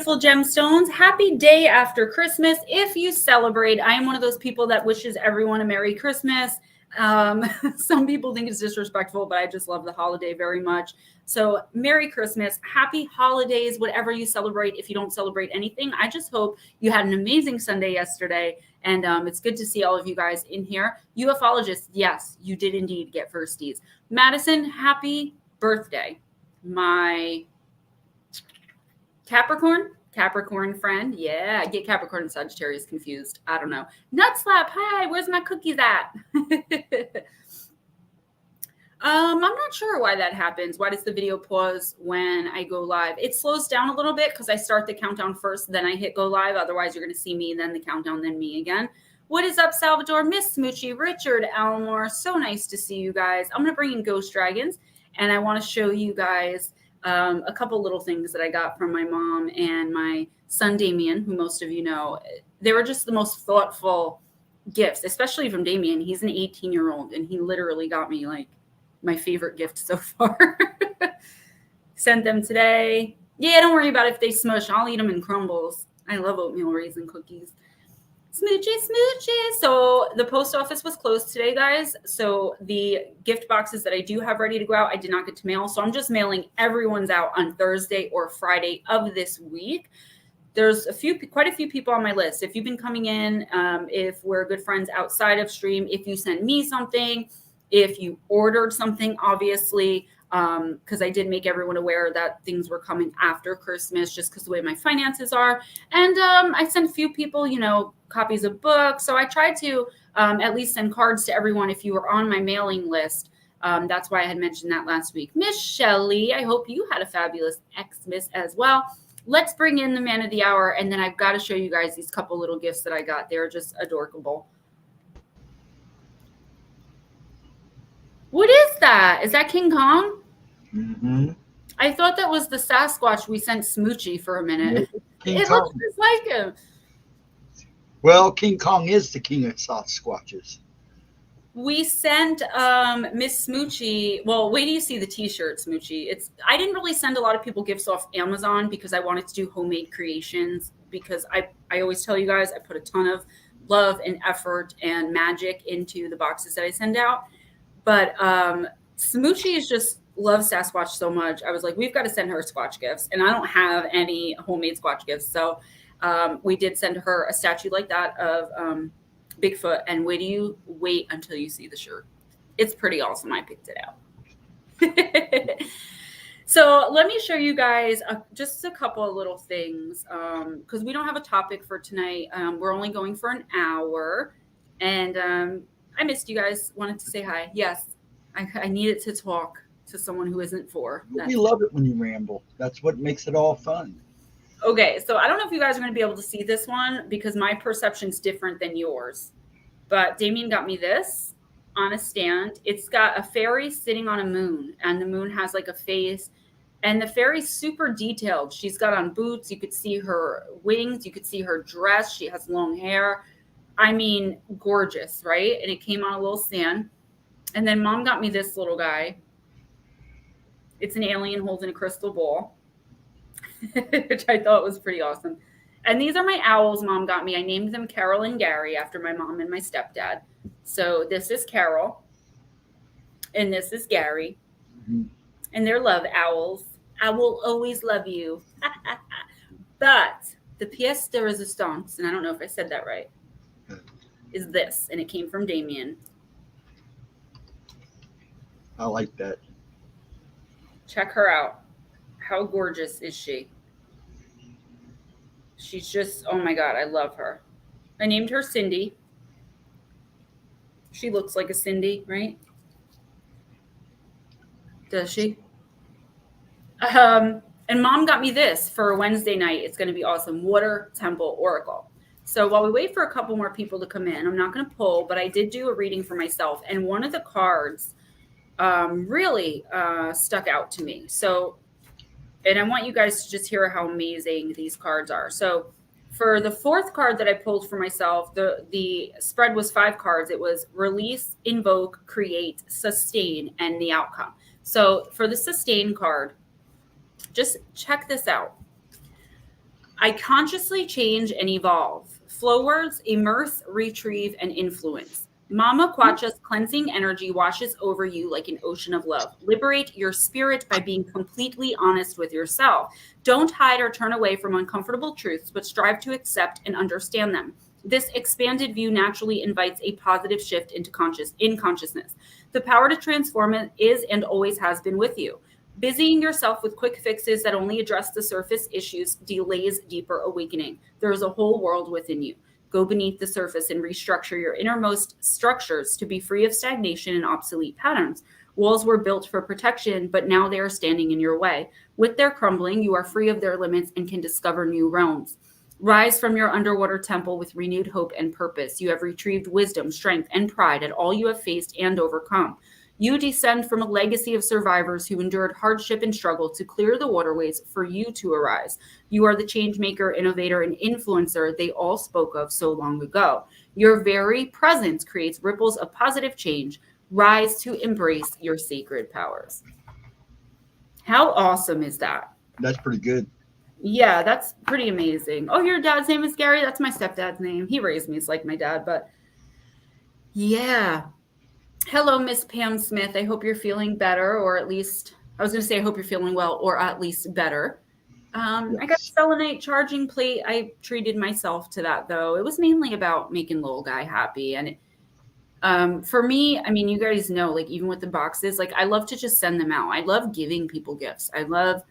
beautiful gemstones. Happy day after Christmas. If you celebrate, I am one of those people that wishes everyone a Merry Christmas. Some people think it's disrespectful, but I just love the holiday very much. So Merry Christmas, happy holidays, whatever you celebrate. If you don't celebrate anything, I just hope you had an amazing Sunday yesterday. And it's good to see all of you guys in here. UFologists, yes, you did indeed get firsties. Madison, happy birthday. My Capricorn friend. Yeah, I get Capricorn and Sagittarius confused. I don't know. Nut slap. Hi, where's my cookies at? I'm not sure why that happens. Why does the video pause when I go live? It slows down a little bit because I start the countdown first, then I hit go live. Otherwise, you're going to see me, then the countdown, then me again. What is up, Salvador? Miss Smoochie, Richard, Almore. So nice to see you guys. I'm going to bring in Ghost Dragons, and I want to show you guys a couple little things that I got from my mom and my son, Damien, who most of you know. They were just the most thoughtful gifts, especially from Damien. He's an 18-year-old, and he literally got me like my favorite gift so far. Sent them today. Yeah, don't worry about if they smush. I'll eat them in crumbles. I love oatmeal raisin cookies. Smoochy. So the post office was closed today, guys. So the gift boxes that I do have ready to go out, I did not get to mail. So I'm just mailing everyone's out on Thursday or Friday of this week. There's quite a few people on my list. If you've been coming in, if we're good friends outside of stream, if you send me something, if you ordered something, obviously, because I did make everyone aware that things were coming after Christmas just because the way my finances are. And I sent a few people, copies of books. So I tried to at least send cards to everyone if you were on my mailing list. That's why I had mentioned that last week. Miss Shelley, I hope you had a fabulous Xmas as well. Let's bring in the man of the hour. And then I've got to show you guys these couple little gifts that I got. They're just adorable. What is that? Is that King Kong? Mm-hmm. I thought that was the Sasquatch we sent Smoochie for a minute. It Kong. looks just like him. Well, King Kong is the king of Sasquatches. We sent Miss Smoochie. Well, wait till you see the T-shirt, Smoochie. I didn't really send a lot of people gifts off Amazon because I wanted to do homemade creations. Because I always tell you guys I put a ton of love and effort and magic into the boxes that I send out. But Smoochie loves Sasquatch so much. I was like, we've got to send her Squatch gifts. And I don't have any homemade Squatch gifts. So we did send her a statue like that of Bigfoot. And wait until you see the shirt. It's pretty awesome. I picked it out. So let me show you guys just a couple of little things because we don't have a topic for tonight. We're only going for an hour. And I missed you guys. Wanted to say hi. Yes, I needed to talk to someone who isn't four. We love it when you ramble. That's what makes it all fun. Okay, so I don't know if you guys are going to be able to see this one because my perception's different than yours. But Damien got me this on a stand. It's got a fairy sitting on a moon, and the moon has like a face. And the fairy's super detailed. She's got on boots. You could see her wings. You could see her dress. She has long hair. I mean, gorgeous, right? And it came on a little stand. And then Mom got me this little guy. It's an alien holding a crystal ball, which I thought was pretty awesome. And these are my owls Mom got me. I named them Carol and Gary after my mom and my stepdad. So this is Carol, and this is Gary. Mm-hmm. And they're love owls. I will always love you. But the pièce de résistance, and I don't know if I said that right, is this, and it came from Damien. I like that. Check her out. How gorgeous is she? She's just, oh my God, I love her. I named her Cindy. She looks like a Cindy, right? Does she? And Mom got me this for a Wednesday night. It's going to be awesome. Water Temple Oracle. So while we wait for a couple more people to come in, I'm not going to pull, but I did do a reading for myself. And one of the cards really stuck out to me. So, and I want you guys to just hear how amazing these cards are. So for the fourth card that I pulled for myself, the spread was 5 cards. It was release, invoke, create, sustain, and the outcome. So for the sustain card, just check this out. I consciously change and evolve. Flow words, immerse, retrieve, and influence. Mama Quacha's cleansing energy washes over you like an ocean of love. Liberate your spirit by being completely honest with yourself. Don't hide or turn away from uncomfortable truths, but strive to accept and understand them. This expanded view naturally invites a positive shift into consciousness. The power to transform it is and always has been with you. Busying yourself with quick fixes that only address the surface issues delays deeper awakening. There is a whole world within you. Go beneath the surface and restructure your innermost structures to be free of stagnation and obsolete patterns. Walls were built for protection, but now they are standing in your way. With their crumbling, you are free of their limits and can discover new realms. Rise from your underwater temple with renewed hope and purpose. You have retrieved wisdom, strength, and pride at all you have faced and overcome. You descend from a legacy of survivors who endured hardship and struggle to clear the waterways for you to arise. You are the change maker, innovator, and influencer they all spoke of so long ago. Your very presence creates ripples of positive change. Rise to embrace your sacred powers. How awesome is that? That's pretty good. Yeah, that's pretty amazing. Oh, your dad's name is Gary? That's my stepdad's name. He raised me. It's like my dad, but yeah. Hello, Miss Pam Smith. I hope you're feeling better, or at least, I was going to say, I hope you're feeling well, or at least better. Yes. I got a selenite charging plate. I treated myself to that, though. It was mainly about making little guy happy. And for me, I mean, you guys know, like, even with the boxes, like, I love to just send them out. I love giving people gifts. I love,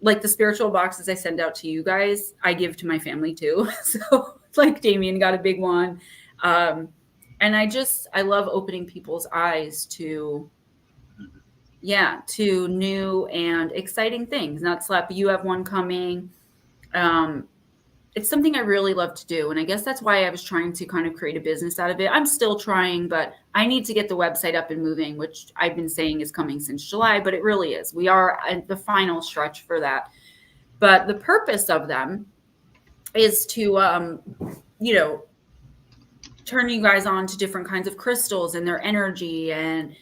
like, the spiritual boxes I send out to you guys, I give to my family, too. So, like, Damien got a big one. And I love opening people's eyes to new and exciting things. Not slap, you have one coming. It's something I really love to do. And I guess that's why I was trying to kind of create a business out of it. I'm still trying, but I need to get the website up and moving, which I've been saying is coming since July, but it really is. We are at the final stretch for that. But the purpose of them is to, turn you guys on to different kinds of crystals and their energy, and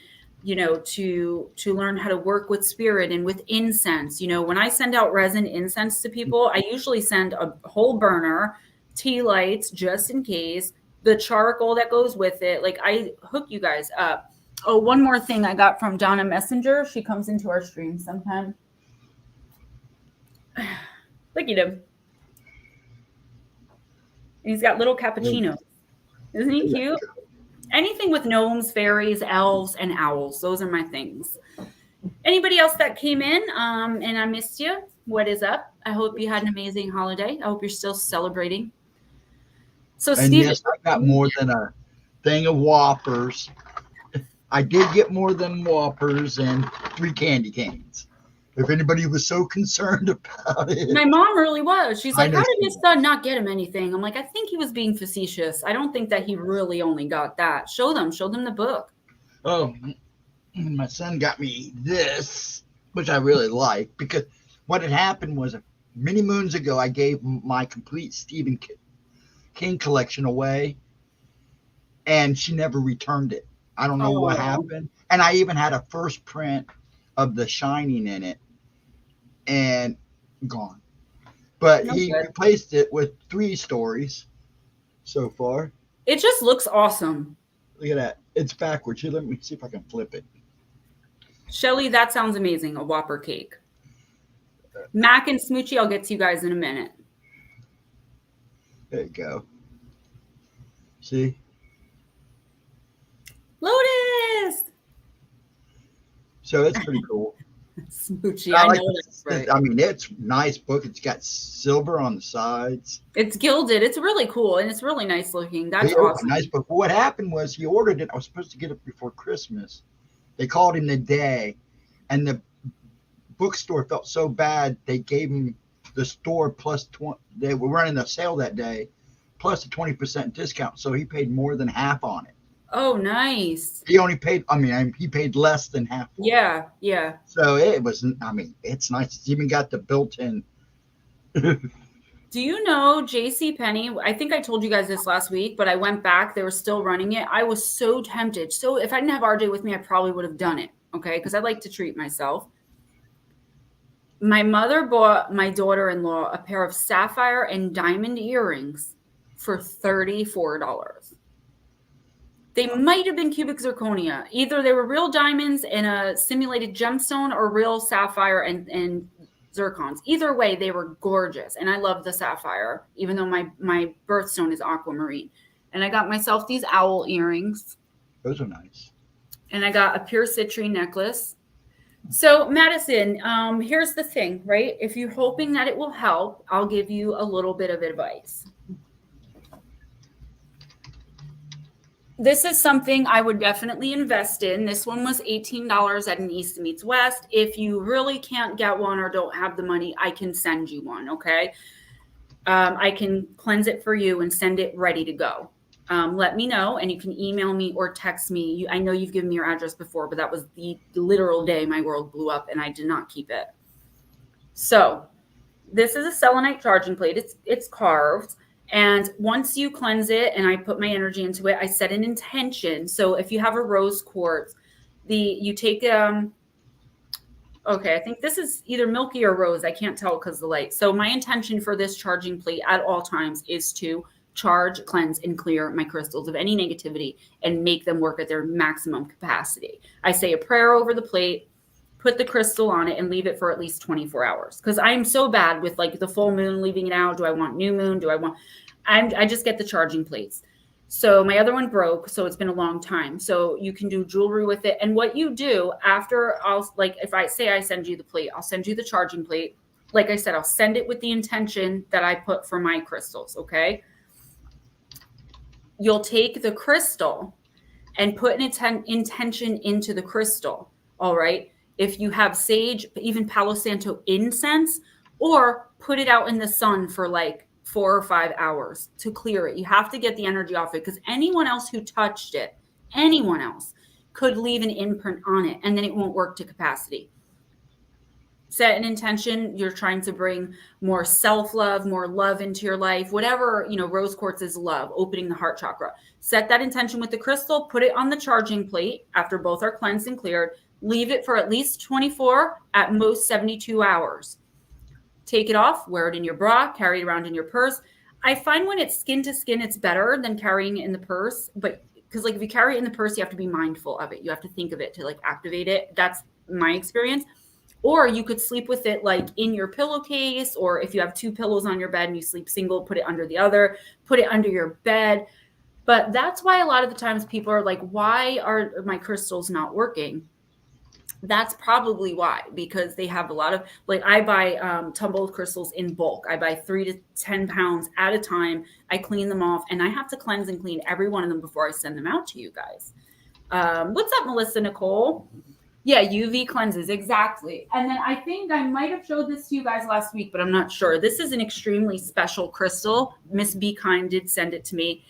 to learn how to work with spirit and with incense. When I send out resin incense to people, I usually send a whole burner, tea lights just in case, the charcoal that goes with it. Like, I hook you guys up. Oh, one more thing I got from Donna Messenger. She comes into our stream sometime. Look at him. And he's got little cappuccinos. Isn't he cute? Anything with gnomes, fairies, elves, and owls. Those are my things. Anybody else that came in and I missed you, what is up? I hope you had an amazing holiday. I hope you're still celebrating. So, And Steve, yes, I got more than a thing of Whoppers. I did get more than Whoppers and 3 candy canes. If anybody was so concerned about it. My mom really was. She's like, how did his son not get him anything? I'm like, I think he was being facetious. I don't think that he really only got that. Show them the book. Oh, my son got me this, which I really like, because what had happened was many moons ago, I gave my complete Stephen King collection away, and she never returned it. I don't know what happened. And I even had a first print of The Shining in it, and gone. But he replaced it with 3 stories so far. It just looks awesome. Look at that. It's backwards. Here, let me see if I can flip it. Shelly, that sounds amazing. A Whopper cake. Mac and Smoochie, I'll get to you guys in a minute. There you go. See? Lotus! So it's pretty cool. Smoochie, I know that's right. I mean, it's a nice book. It's got silver on the sides. It's gilded. It's really cool, and it's really nice looking. That's awesome. Nice book. What happened was he ordered it. I was supposed to get it before Christmas. They called him the day, and the bookstore felt so bad they gave him the store plus 20. They were running a sale that day, plus a 20% discount. So he paid more than half on it. Oh, nice. He only paid, he paid less than half. Yeah. So it was, it's nice. It's even got the built-in. Do you know JCPenney? I think I told you guys this last week, but I went back. They were still running it. I was so tempted. So if I didn't have RJ with me, I probably would have done it. Okay. Because I like to treat myself. My mother bought my daughter-in-law a pair of sapphire and diamond earrings for $34. They might have been cubic zirconia. Either they were real diamonds in a simulated gemstone or real sapphire and zircons. Either way, they were gorgeous. And I love the sapphire, even though my birthstone is aquamarine. And I got myself these owl earrings. Those are nice. And I got a pure citrine necklace. So Madison, here's the thing, right? If you're hoping that it will help, I'll give you a little bit of advice. This is something I would definitely invest in. This one was $18 at an East Meets West. If you really can't get one or don't have the money, I can send you one, okay? I can cleanse it for you and send it ready to go. Let me know, and you can email me or text me. I know you've given me your address before, but that was the literal day my world blew up, and I did not keep it. So this is a selenite charging plate. It's carved, and once you cleanse it and I put my energy into it, I set an intention. So if you have a rose quartz, you take okay, I think this is either milky or rose. I can't tell because of the light. So my intention for this charging plate at all times is to charge, cleanse, and clear my crystals of any negativity and make them work at their maximum capacity. I say a prayer over the plate, put the crystal on it, and leave it for at least 24 hours. Because I'm so bad with like the full moon, leaving it out. Do I want new moon? I just get the charging plates. So my other one broke, so it's been a long time. So you can do jewelry with it. And what you do after, if I say I send you the plate, I'll send you the charging plate. Like I said, I'll send it with the intention that I put for my crystals, okay? You'll take the crystal and put an intention into the crystal, all right? If you have sage, even Palo Santo incense, or put it out in the sun for like 4 or 5 hours to clear it. You have to get the energy off it because anyone else who touched it, anyone else could leave an imprint on it and then it won't work to capacity. Set an intention. You're trying to bring more self-love, more love into your life, whatever, rose quartz is love, opening the heart chakra. Set that intention with the crystal, put it on the charging plate after both are cleansed and cleared. Leave it for at least 24, at most 72 hours. Take it off, wear it in your bra, carry it around in your purse. I find when it's skin to skin, it's better than carrying it in the purse. But because if you carry it in the purse, you have to be mindful of it. You have to think of it to activate it. That's my experience. Or you could sleep with it in your pillowcase, or if you have 2 pillows on your bed and you sleep single, put it under the other, put it under your bed. But that's why a lot of the times people are like, why are my crystals not working? That's probably why, because they have a lot of, I buy tumbled crystals in bulk. I buy 3 to 10 pounds at a time. I clean them off, and I have to cleanse and clean every one of them before I send them out to you guys. What's up, Melissa Nicole? Yeah, UV cleanses, exactly. And then I think I might have showed this to you guys last week, but I'm not sure. This is an extremely special crystal. Miss Be Kind did send it to me.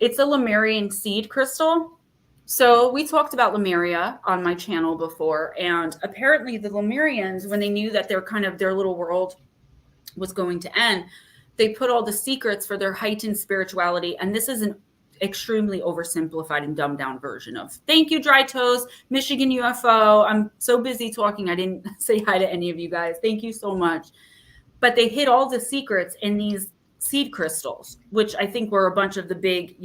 It's a Lemurian seed crystal. So we talked about Lemuria on my channel before, and apparently the Lemurians, when they knew that their little world was going to end, they put all the secrets for their heightened spirituality. And this is an extremely oversimplified and dumbed down version of thank you, Dry Toes, Michigan UFO. I'm so busy talking, I didn't say hi to any of you guys. Thank you so much. But they hid all the secrets in these seed crystals, which I think were a bunch of the big,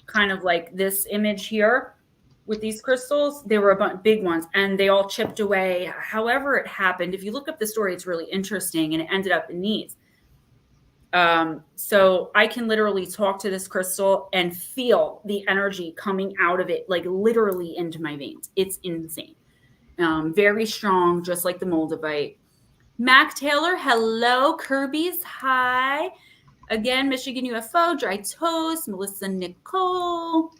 kind of like this image here with these crystals. They were a big ones, and they all chipped away. However it happened, if you look up the story, it's really interesting, and it ended up in these. So I can literally talk to this crystal and feel the energy coming out of it, literally into my veins. It's insane. Very strong, just like the Moldavite. Mac Taylor, hello. Kirby's, hi. Again, Michigan UFO, Dry Toast, Melissa Nicole.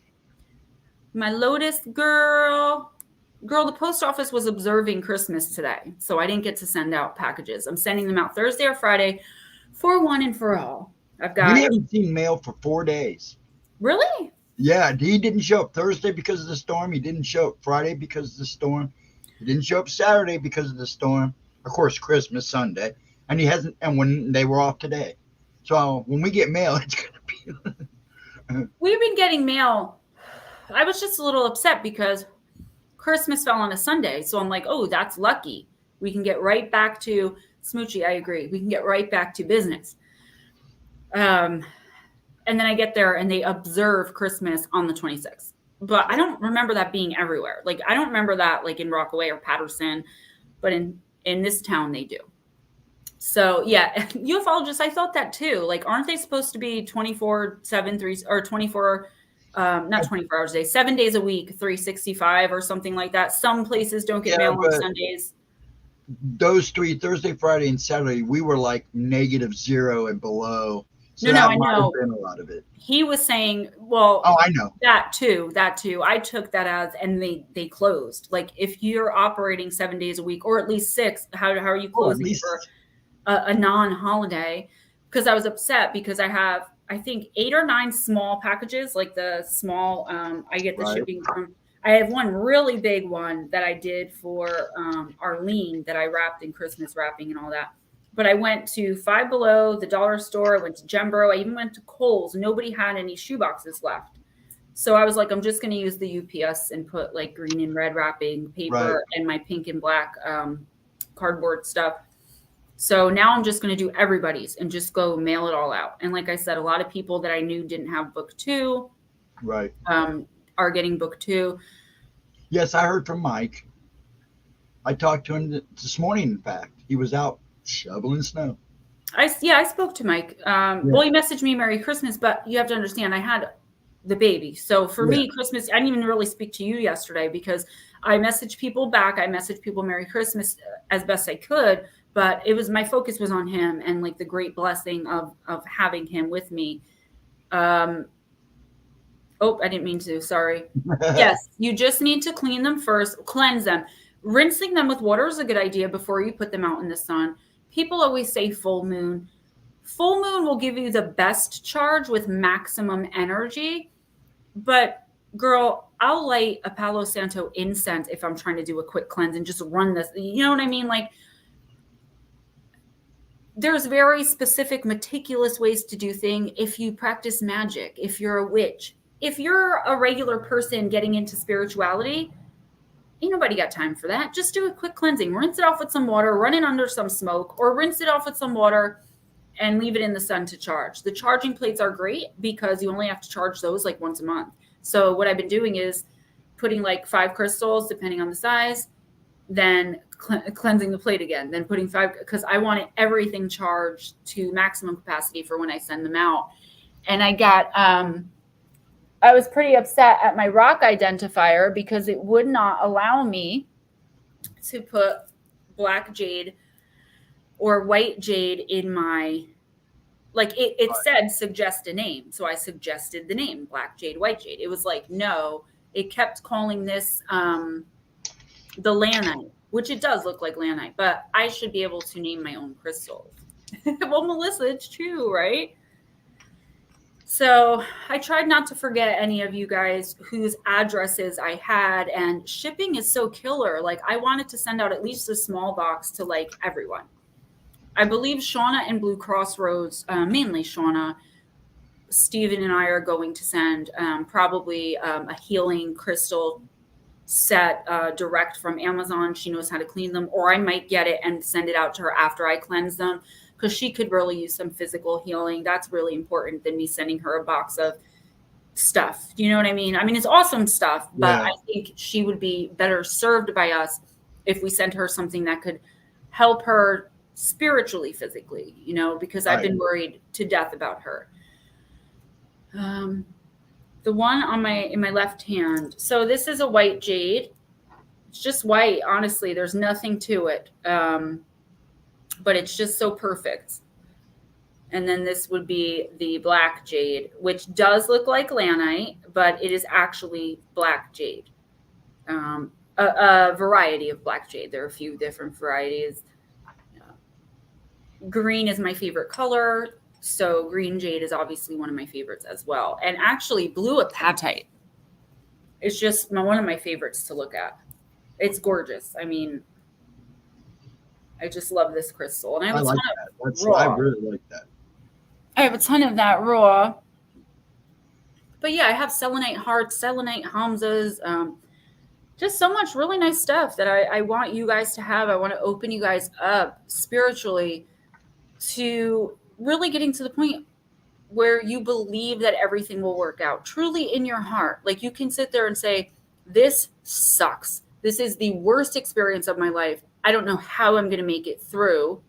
My Lotus girl. Girl, the post office was observing Christmas today, so I didn't get to send out packages. I'm sending them out Thursday or Friday for one and for all. We haven't seen mail for 4 days. Really? Yeah, he didn't show up Thursday because of the storm. He didn't show up Friday because of the storm. He didn't show up Saturday because of the storm. Of course, Christmas Sunday. And he hasn't, and when they were off today. So when we get mail, it's going to be. We've been getting mail. I was just a little upset because Christmas fell on a Sunday. So I'm like, oh, that's lucky. We can get right back to Smoochie. I agree. We can get right back to business. And then I get there and they observe Christmas on the 26th. But I don't remember that being everywhere. Like, I don't remember that like in Rockaway or Patterson, but in this town they do. So yeah, ufologists, I thought that too. Like, aren't they supposed to be 24/7 or 24, not 24 hours a day, 7 days a week, 365 or something like that? Some places don't get mail on Sundays. Those 3, Thursday, Friday, and Saturday, we were like -0 and below. So No, that I know. been a lot of it. He was saying, well, oh, I know that too. I took that as, and they closed. Like, if you're operating 7 days a week, or at least 6, how are you closing for a non-holiday? Because I was upset because I have, I think, 8 or 9 small packages, like the small, I get the shipping from. I have one really big one that I did for Arlene that I wrapped in Christmas wrapping and all that. But I went to Five Below, the dollar store. I went to Jembro. I even went to Kohl's. Nobody had any shoeboxes left. So I was like, I'm just going to use the UPS and put like green and red wrapping paper and my pink and black cardboard stuff. So now I'm just going to do everybody's and just go mail it all out. And like I said, a lot of people that I knew didn't have book 2 are getting book 2. Yes, I heard from Mike. I talked to him this morning, in fact. He was out shoveling snow. I spoke to Mike. Well, he messaged me Merry Christmas, but you have to understand, I had the baby. So for me, Christmas, I didn't even really speak to you yesterday because I messaged people back. I messaged people Merry Christmas as best I could, but it was, my focus was on him and like the great blessing of having him with me. Oh, I didn't mean to. Sorry. Yes, you just need to clean them first, cleanse them. Rinsing them with water is a good idea before you put them out in the sun. People always say full moon. Full moon will give you the best charge with maximum energy. But girl, I'll light a Palo Santo incense if I'm trying to do a quick cleanse and just run this. You know what I mean? Like, there's very specific, meticulous ways to do things. If you practice magic, if you're a witch, if you're a regular person getting into spirituality, ain't nobody got time for that. Just do a quick cleansing. Rinse it off with some water, run it under some smoke, or rinse it off with some water and leave it in the sun to charge. The charging plates are great because you only have to charge those like once a month. So what I've been doing is putting like 5 crystals, depending on the size, then cleansing the plate again, then putting 5, because I wanted everything charged to maximum capacity for when I send them out. And I was pretty upset at my rock identifier because it would not allow me to put black jade or white jade in my, like it said, suggest a name. So I suggested the name, black jade, white jade. It was like, no, it kept calling this the lanite, which it does look like lanite, but I should be able to name my own crystals. Well, Melissa, it's true, right? So I tried not to forget any of you guys whose addresses I had, and shipping is so killer. Like, I wanted to send out at least a small box to like everyone. I believe Shauna and Blue Crossroads, mainly Shauna, Steven and I are going to send probably a healing crystal set direct from Amazon. She knows how to clean them, or I might get it and send it out to her after I cleanse them, because she could really use some physical healing. That's really important than me sending her a box of stuff. You know what I mean? I mean, it's awesome stuff, but I think she would be better served by us if we sent her something that could help her spiritually, physically, you know, because I've been worried to death about her. The one on in my left hand. So this is a white jade. It's just white. Honestly, there's nothing to it. But it's just so perfect. And then this would be the black jade, which does look like lanite, but it is actually black jade. A variety of black jade. There are a few different varieties. Green is my favorite color. So green jade is obviously one of my favorites as well. And actually blue apatite is just one of my favorites to look at. It's gorgeous. I mean, I just love this crystal. And I have I really like that. I have a ton of that raw. But yeah, I have selenite hearts, selenite hamzas. just so much really nice stuff that I want you guys to have. I want to open you guys up spiritually to really getting to the point where you believe that everything will work out truly in your heart. Like you can sit there and say, this sucks. This is the worst experience of my life. I don't know how I'm going to make it through.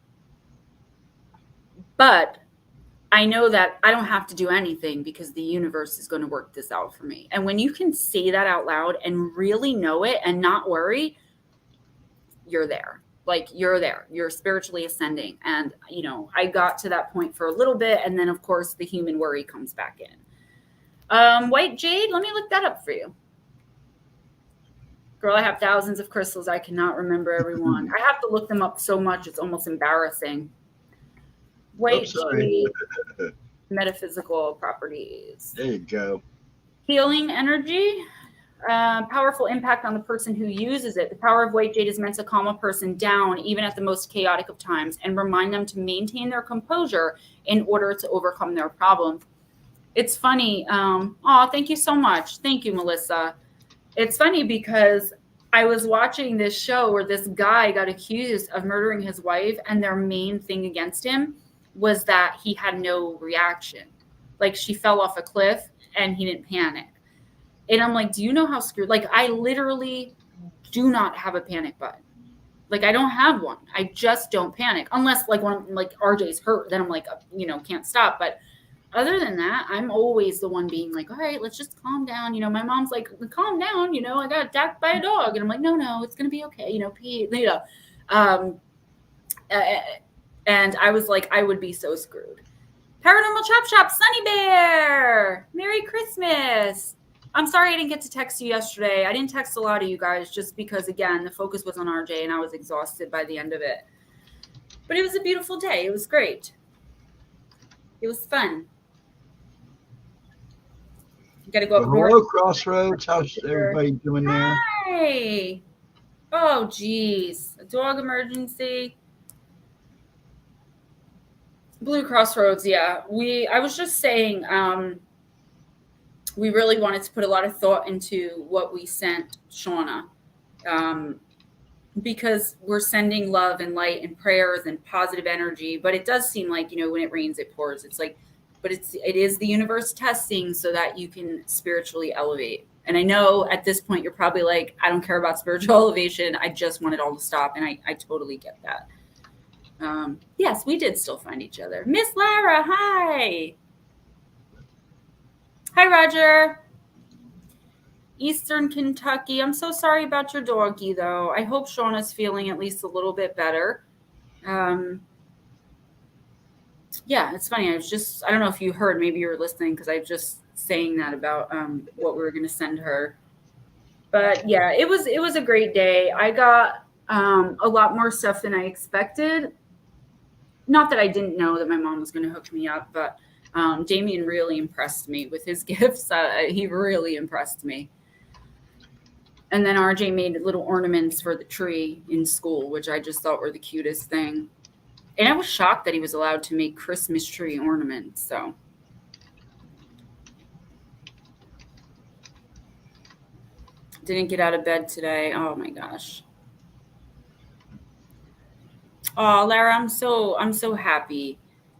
But I know that I don't have to do anything because the universe is going to work this out for me. And when you can say that out loud and really know it and not worry, you're there. Like you're there. You're spiritually ascending. And, you know, I got to that point for a little bit. And then, of course, the human worry comes back in. White Jade, let me look that up for you. Girl, I have thousands of crystals. I cannot remember everyone. I have to look them up so much. It's almost embarrassing. White Jade, metaphysical properties. There you go. Healing energy, powerful impact on the person who uses it. The power of White Jade is meant to calm a person down, even at the most chaotic of times, and remind them to maintain their composure in order to overcome their problems. It's funny. Thank you so much. Thank you, Melissa. It's funny because I was watching this show where this guy got accused of murdering his wife, and their main thing against him was that he had no reaction. Like she fell off a cliff and he didn't panic. And I'm like, do you know how screwed? Like I literally do not have a panic button. Like I don't have one. I just don't panic unless like when I'm like RJ's hurt, then I'm like, you know, can't stop. But other than that, I'm always the one being like, all right, let's just calm down. You know, my mom's like, calm down. You know, I got attacked by a dog. And I'm like, no, it's going to be okay. You know, and I was like, I would be so screwed. Paranormal Chop Shop, Sunny Bear, Merry Christmas. I'm sorry I didn't get to text you yesterday. I didn't text a lot of you guys just because, again, the focus was on RJ and I was exhausted by the end of it. But it was a beautiful day. It was great. It was fun. You got to go up north. Hello, Crossroads. How's everybody doing there? Hi. Oh, geez. A dog emergency. Blue Crossroads, yeah. I was just saying, we really wanted to put a lot of thought into what we sent Shauna, because we're sending love and light and prayers and positive energy. But it does seem like, you know, when it rains, it pours. It's like, but it is the universe testing so that you can spiritually elevate. And I know at this point, you're probably like, I don't care about spiritual elevation. I just want it all to stop. And I totally get that. Yes, we did still find each other. Miss Lara, hi. Hi, Roger. Eastern Kentucky. I'm so sorry about your doggy, though. I hope Shauna's feeling at least a little bit better. Yeah, it's funny. I don't know if you heard, maybe you were listening because I was just saying that about what we were going to send her. But yeah, it was a great day. I got a lot more stuff than I expected. Not that I didn't know that my mom was going to hook me up, but Damien really impressed me with his gifts. He really impressed me. And then RJ made little ornaments for the tree in school, which I just thought were the cutest thing. And I was shocked that he was allowed to make Christmas tree ornaments. So didn't get out of bed today. Oh my gosh. Oh, Lara, I'm so happy.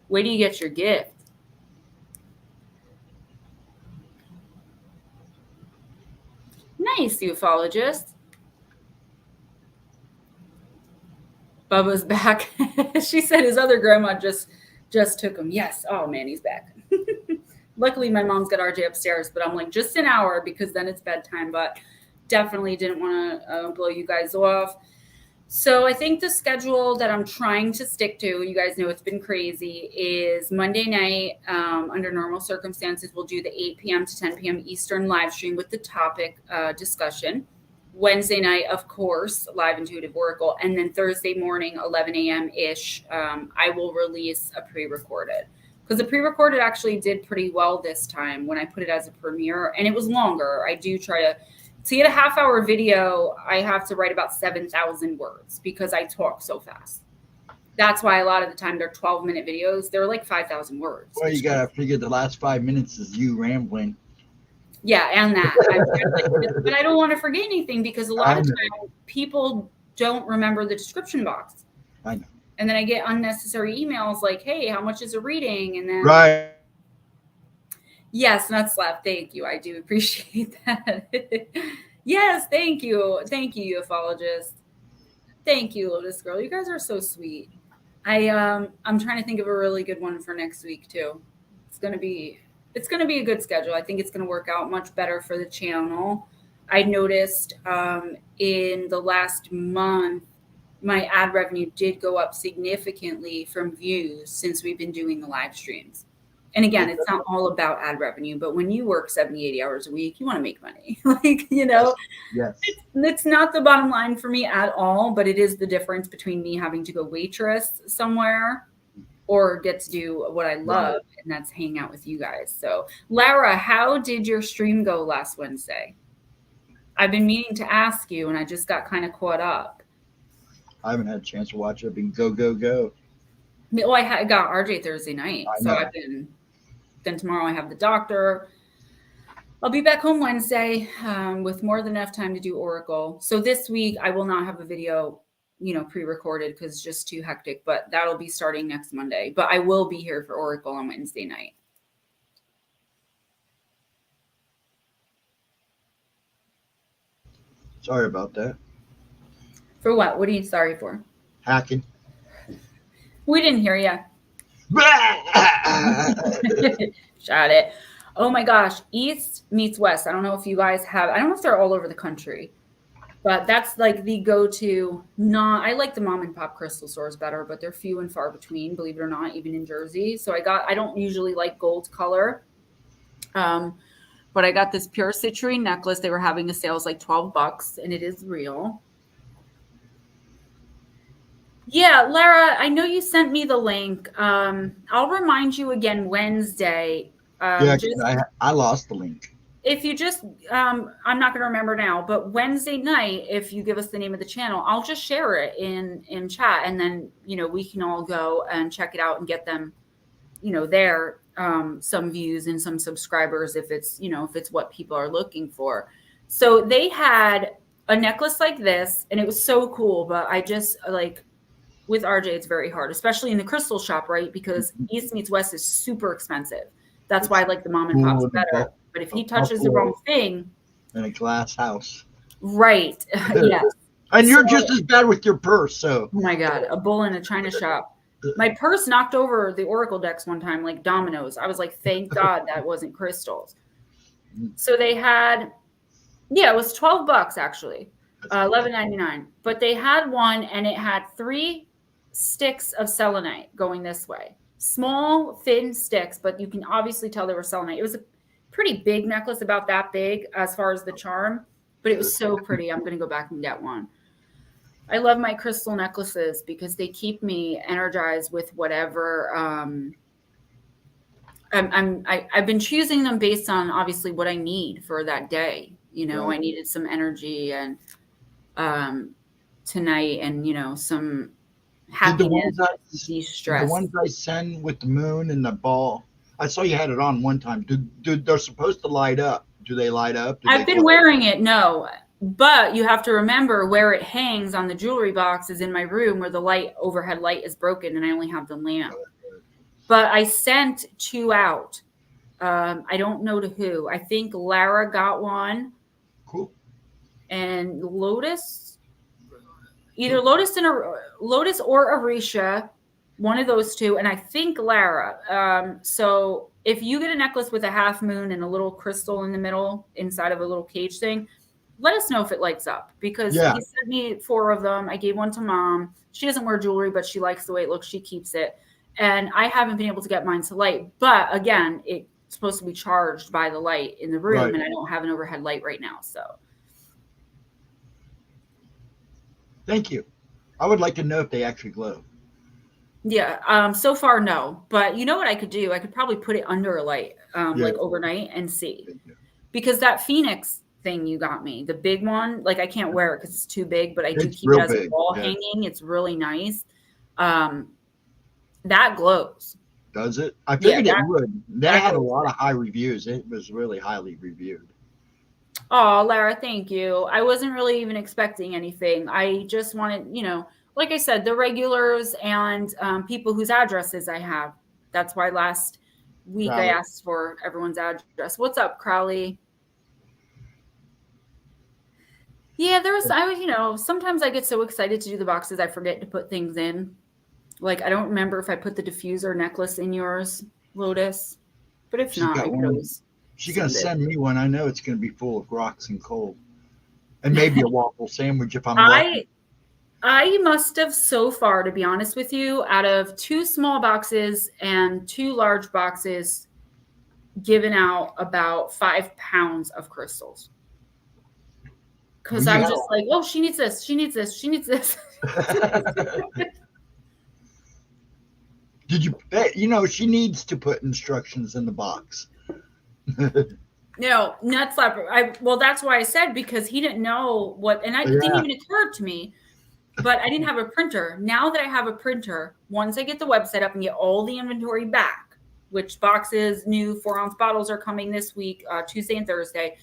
Where do you get your gift? Nice, ufologist. Bubba's back. She said his other grandma just took him. Yes. Oh man, he's back. Luckily, my mom's got RJ upstairs, but I'm like, just an hour because then it's bedtime. But definitely didn't want to blow you guys off. So I think the schedule that I'm trying to stick to, you guys know it's been crazy, is Monday night, under normal circumstances, we'll do the 8 p.m. to 10 p.m. Eastern live stream with the topic discussion. Wednesday night, of course, live intuitive oracle. And then Thursday morning, 11 a.m.-ish, I will release a pre-recorded. Because the pre-recorded actually did pretty well this time when I put it as a premiere. And it was longer. I do try to get a half-hour video, I have to write about 7,000 words because I talk so fast. That's why a lot of the time they're 12-minute videos. They're like 5,000 words. Well, you got to figure the last 5 minutes is you rambling. Yeah, and that. But I don't want to forget anything because a lot of times people don't remember the description box. I know. And then I get unnecessary emails like, hey, how much is a reading? And then Right. Yes, nuts left. Thank you. I do appreciate that. Yes, thank you. Thank you, ufologist. Thank you, Lotus Girl. You guys are so sweet. I'm trying to think of a really good one for next week too. It's gonna be a good schedule. I think it's gonna work out much better for the channel. I noticed in the last month my ad revenue did go up significantly from views since we've been doing the live streams. And again, it's not all about ad revenue, but when you work 70, 80 hours a week, you want to make money. Like, you know, yes. It's not the bottom line for me at all, but it is the difference between me having to go waitress somewhere or get to do what I love, and that's hang out with you guys. So, Lara, how did your stream go last Wednesday? I've been meaning to ask you, and I just got kind of caught up. I haven't had a chance to watch it. Been go. Well, I got RJ Thursday night, so I've been. Then tomorrow I have the doctor. I'll be back home Wednesday with more than enough time to do Oracle. So this week I will not have a video, pre-recorded because it's just too hectic, but that'll be starting next Monday. But I will be here for Oracle on Wednesday night. Sorry about that. For what? What are you sorry for? Hacking. We didn't hear you. Shot it. Oh my gosh. East meets West. I don't know if you guys have, I don't know if they're all over the country, but that's like the go-to. I like the mom and pop crystal stores better, but they're few and far between, believe it or not, even in Jersey. So I don't usually like gold color. But I got this pure citrine necklace. They were having a sale. It's like $12 and it is real. Yeah, Lara, I know you sent me the link. I'll remind you again Wednesday. I lost the link. If you just, I'm not going to remember now, but Wednesday night, if you give us the name of the channel, I'll just share it in chat. And then, we can all go and check it out and get them, there, some views and some subscribers if it's what people are looking for. So they had a necklace like this and it was so cool, but I just with RJ, it's very hard, especially in the crystal shop, right? Because East meets West is super expensive. That's why I like the mom and pops better. But if he touches the wrong thing. In a glass house. Right. Yes. And you're just as bad with your purse. So. Oh my God. A bull in a china shop. My purse knocked over the Oracle decks one time, like dominoes. I was like, thank God that wasn't crystals. So they had, it was $12 actually. $11.99. But they had one and it had 3 sticks of selenite going this way. Small, thin sticks, but you can obviously tell they were selenite. It was a pretty big necklace, about that big as far as the charm, but it was so pretty. I'm going to go back and get one. I love my crystal necklaces because they keep me energized with whatever. I've been choosing them based on obviously what I need for that day. I needed some energy and tonight and some happiness, de-stress. The ones I send with the moon and the ball, I saw you had it on one time. They're supposed to light up. Do they light up? I've been wearing it, no. But you have to remember where it hangs on the jewelry box is in my room where the overhead light is broken and I only have the lamp. But I sent 2 out. I don't know to who. I think Lara got one. Cool. And Lotus, either Lotus or Arisha, one of those 2, and I think Lara. So if you get a necklace with a half moon and a little crystal in the middle inside of a little cage thing, let us know if it lights up because he sent me 4 of them. I gave one to Mom. She doesn't wear jewelry, but she likes the way it looks. She keeps it. And I haven't been able to get mine to light. But again, it's supposed to be charged by the light in the room, and I don't have an overhead light right now. So. Thank you. I would like to know if they actually glow. Yeah. So far, no. But you know what I could do? I could probably put it under a light, like overnight, and see. Because that Phoenix thing you got me, the big one, like I can't wear it because it's too big, but I do keep it as a wall hanging. It's really nice. That glows. Does it? I figured it would. That had a lot of high reviews. It was really highly reviewed. Oh, Lara, thank you. I wasn't really even expecting anything. I just wanted, like I said, the regulars and people whose addresses I have. That's why last week I Crowley. asked for everyone's address. What's up, Crowley? Yeah, sometimes I get so excited to do the boxes, I forget to put things in. Like, I don't remember if I put the diffuser necklace in yours, Lotus. But if She's not, I got could one. always She's gonna send it. send me one. I know it's gonna be full of rocks and coal, and maybe a waffle sandwich if I'm lucky. I must have so far, to be honest with you, out of 2 small boxes and 2 large boxes, given out about 5 pounds of crystals. Well, Because you I'm got just like, oh, she needs this, she needs this, she needs this. Did you? She needs to put instructions in the box. No, nut slapper. Well, that's why I said, because he didn't know what, and it didn't Yeah. even occur to me. But I didn't have a printer. Now that I have a printer, once I get the website up and get all the inventory back, which boxes, new 4-ounce bottles are coming this week, Tuesday and Thursday.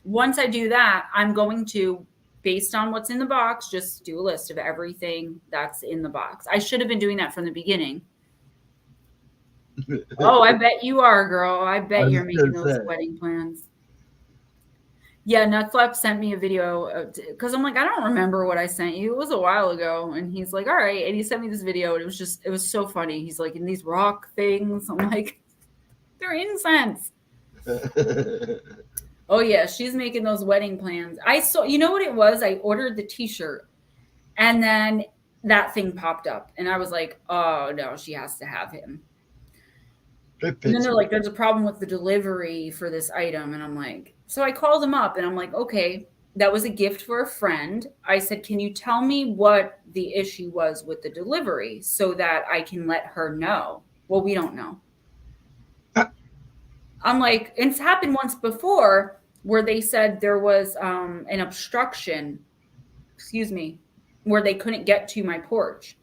Once I do that, I'm going to, based on what's in the box, just do a list of everything that's in the box. I should have been doing that from the beginning. Oh, I bet you are, girl. I I bet was you're making gonna those say. wedding plans. Yeah, Nutflap sent me a video because I'm like, I don't remember what I sent you. It was a while ago. And he's like, all right. And he sent me this video and it was so funny. He's like, in these rock things. I'm like, they're incense. Oh, yeah. She's making those wedding plans. I saw, you know what it was? I ordered the t-shirt and then that thing popped up. And I was like, oh, no, she has to have him. It And then fits they're me. like, there's a problem with the delivery for this item. And I'm like, so I called them up and I'm like, okay, that was a gift for a friend. I said, can you tell me what the issue was with the delivery so that I can let her know? Well, we don't know. I'm like, it's happened once before where they said there was an obstruction, excuse me, where they couldn't get to my porch,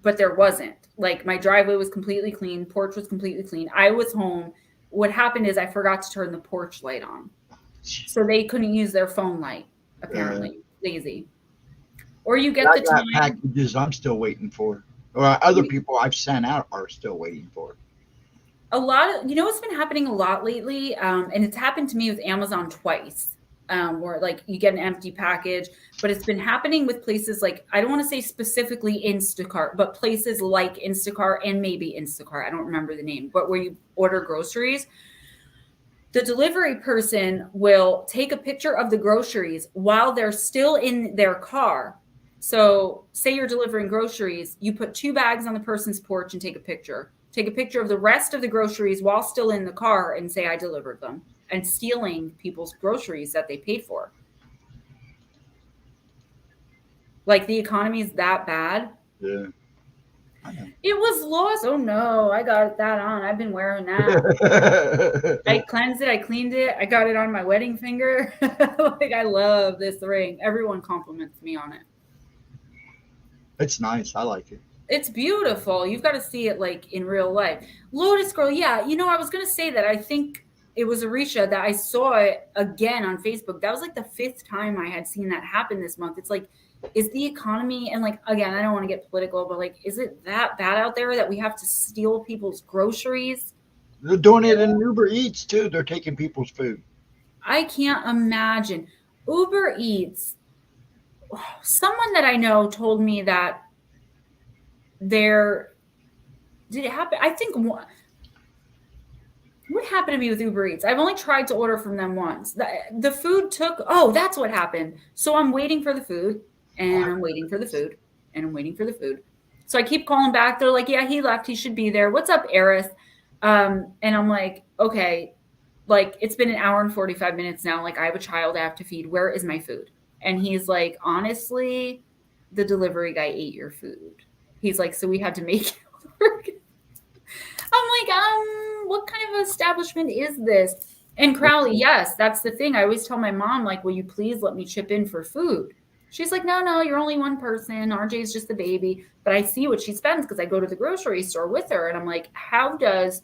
but there wasn't. Like my driveway was completely clean, porch was completely clean. I was home. What happened is I forgot to turn the porch light on. So they couldn't use their phone light, Uh, apparently. Lazy. Or you get I the got time. packages I'm still waiting for, or other people I've sent out are still waiting for. A lot of, what's been happening a lot lately, and it's happened to me with Amazon twice, where like you get an empty package, but it's been happening with places like, I don't want to say specifically Instacart, but places like Instacart and maybe Instacart. I don't remember the name, but where you order groceries, the delivery person will take a picture of the groceries while they're still in their car. So, say you're delivering groceries, you put 2 bags on the person's porch and take a picture. Take a picture of the rest of the groceries while still in the car and say, I delivered them, and stealing people's groceries that they paid for. Like the economy is that bad. Yeah. I It was lost. Oh no, I got that on. I've been wearing that. I know. cleansed it. I cleaned it. I got it on my wedding finger. Like, I love this ring. Everyone compliments me on it. It's nice. I like it. It's beautiful. You've got to see it like in real life. Lotus Girl, yeah. I was going to say that. I think it was Arisha that I saw it again on Facebook. That was like the 5th time I had seen that happen this month. It's like, is the economy, and like, again, I don't want to get political, but like, is it that bad out there that we have to steal people's groceries? They're doing it in Uber Eats too. They're taking people's food. I can't imagine. Uber Eats, someone that I know told me that there, did it happen? I think what happened to me with Uber Eats? I've only tried to order from them once. The food took, oh, that's what happened. So I'm waiting for the food and I'm waiting for the food and I'm waiting for the food. So I keep calling back. They're like, yeah, he left. He should be there. What's up, Eris? And I'm like, okay, like it's been an hour and 45 minutes now. Like I have a child I have to feed. Where is my food? And he's like, honestly, the delivery guy ate your food. He's like, so we had to make it. I'm like, what kind of establishment is this? And Crowley, yes, that's the thing. I always tell my mom, like, will you please let me chip in for food? She's like, no, you're only one person. RJ's just the baby. But I see what she spends because I go to the grocery store with her. And I'm like, how does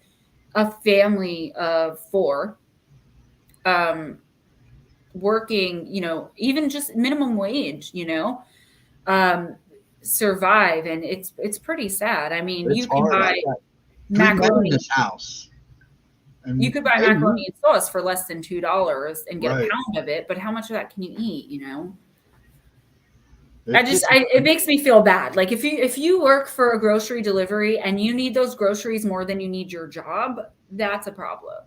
a family of 4 working, even just minimum wage, survive. And it's pretty sad. I mean, It's you can hard. buy I got 3 men in macaroni. this house. You And could buy they macaroni and sauce for less than $2 and get a Right. pound of it, but how much of that can you eat, It's it makes me feel bad. Like if you work for a grocery delivery and you need those groceries more than you need your job, that's a problem.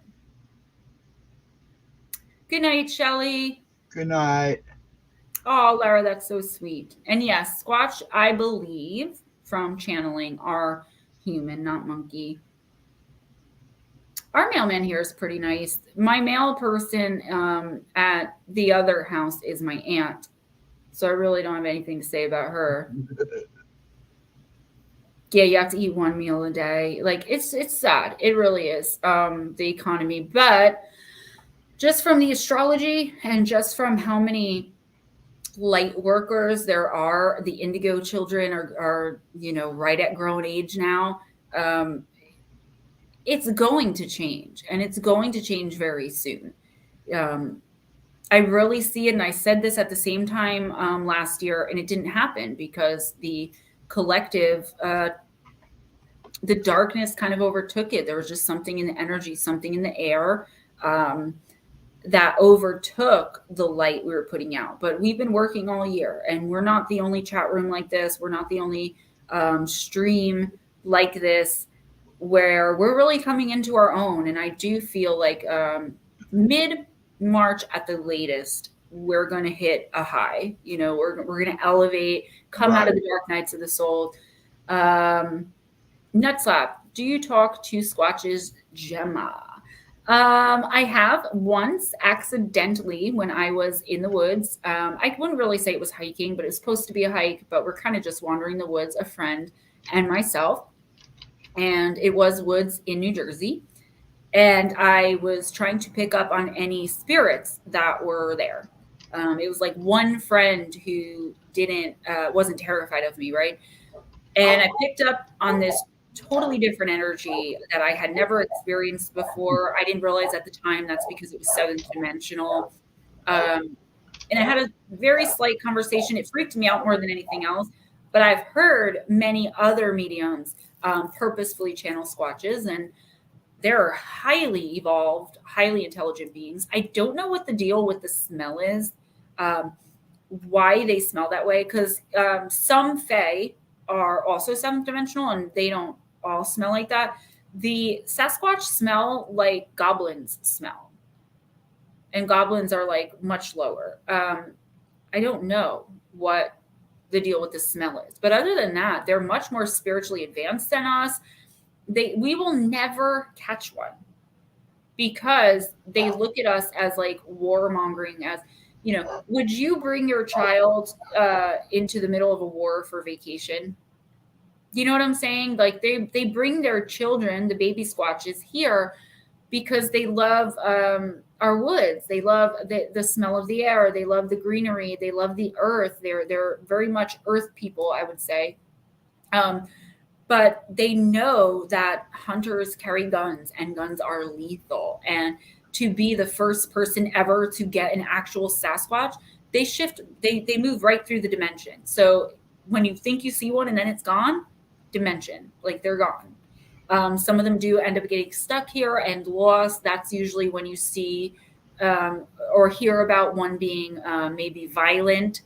Good night, Shelly. Good night. Oh, Lara, that's so sweet. And yes, Squatch, I believe, from channeling, are human, not monkey. Our mailman here is pretty nice. My mail person at the other house is my aunt. So I really don't have anything to say about her. Yeah, you have to eat 1 meal a day. Like it's sad. It really is. The economy. But just from the astrology and just from how many light workers there are, the indigo children are right at grown age now. It's going to change, and it's going to change very soon. I really see it, and I said this at the same time last year, and it didn't happen because the collective, the darkness kind of overtook it. There was just something in the energy, something in the air that overtook the light we were putting out. But we've been working all year, and we're not the only chat room like this. We're not the only stream like this, where we're really coming into our own. And I do feel like mid-March at the latest, we're going to hit a high. We're going to elevate, come out of the dark nights of the soul. Nutslap, do you talk to Squatch's Gemma? I have once accidentally when I was in the woods. I wouldn't really say it was hiking, but it was supposed to be a hike, but we're kind of just wandering the woods, a friend and myself. And it was woods in New Jersey. And I was trying to pick up on any spirits that were there. It was like one friend who wasn't terrified of me, right? And I picked up on this totally different energy that I had never experienced before. I didn't realize at the time that's because it was 7th dimensional. And I had a very slight conversation. It freaked me out more than anything else. But I've heard many other mediums purposefully channel Squatches, and they're highly evolved, highly intelligent beings. I don't know what the deal with the smell is, why they smell that way, because some Fae are also 7th dimensional, and they don't all smell like that. The Sasquatch smell like goblins smell, and goblins are like much lower. I don't know what the deal with the smell is, but other than that, they're much more spiritually advanced than us. We will never catch one because they look at us as like warmongering, as would you bring your child into the middle of a war for vacation? You know what I'm saying? Like they bring their children, the baby Squatches, here because they love our woods. They love the smell of the air. They love the greenery. They love the earth. They're very much earth people, I would say. But they know that hunters carry guns, and guns are lethal. And to be the first person ever to get an actual Sasquatch, they move right through the dimension. So when you think you see one and then it's gone, dimension, like they're gone. Some of them do end up getting stuck here and lost. That's usually when you see or hear about one being maybe violent.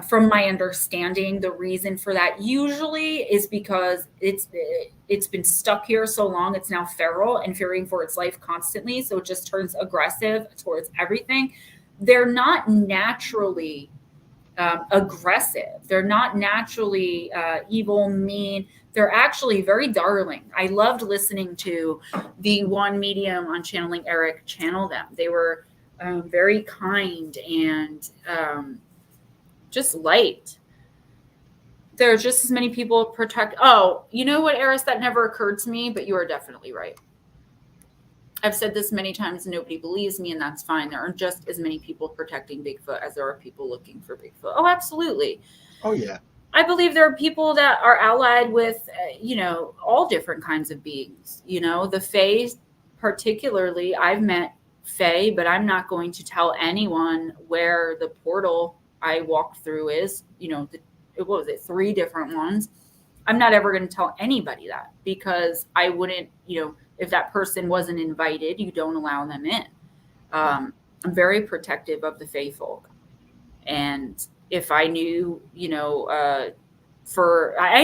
From my understanding, the reason for that usually is because it's been stuck here so long, it's now feral and fearing for its life constantly. So it just turns aggressive towards everything. They're not naturally aggressive. They're not naturally evil, mean. They're actually very darling. I loved listening to the one medium on channeling Eric channel them. They were very kind and just light. There are just as many people protect. Oh, you know what, Eris? That never occurred to me, but you are definitely right. I've said this many times and nobody believes me, and that's fine. There are just as many people protecting Bigfoot as there are people looking for Bigfoot. Oh, absolutely. Oh, yeah. I believe there are people that are allied with, all different kinds of beings. The Fae, particularly, I've met Fae, but I'm not going to tell anyone where the portal I walked through is. What was it, 3 different ones. I'm not ever going to tell anybody that, because I wouldn't, if that person wasn't invited, you don't allow them in. I'm very protective of the Fae folk. And if I knew, I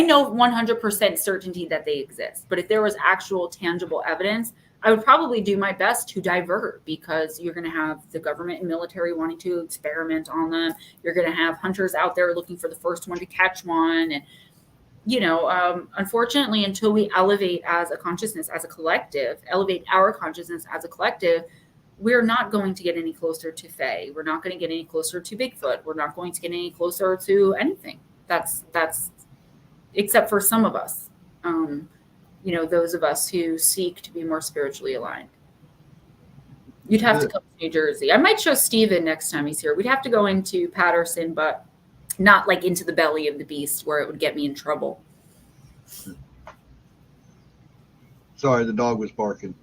know 100% certainty that they exist, but if there was actual tangible evidence, I would probably do my best to divert, because you're going to have the government and military wanting to experiment on them. You're going to have hunters out there looking for the first one to catch one. And, unfortunately, until we elevate as a consciousness, as a collective, elevate our consciousness as a collective, we're not going to get any closer to Fae. We're not going to get any closer to Bigfoot. We're not going to get any closer to anything. That's except for some of us. Those of us who seek to be more spiritually aligned. You'd have to come to New Jersey. I might show Steven next time he's here. We'd have to go into Patterson, but not like into the belly of the beast where it would get me in trouble. Sorry, the dog was barking.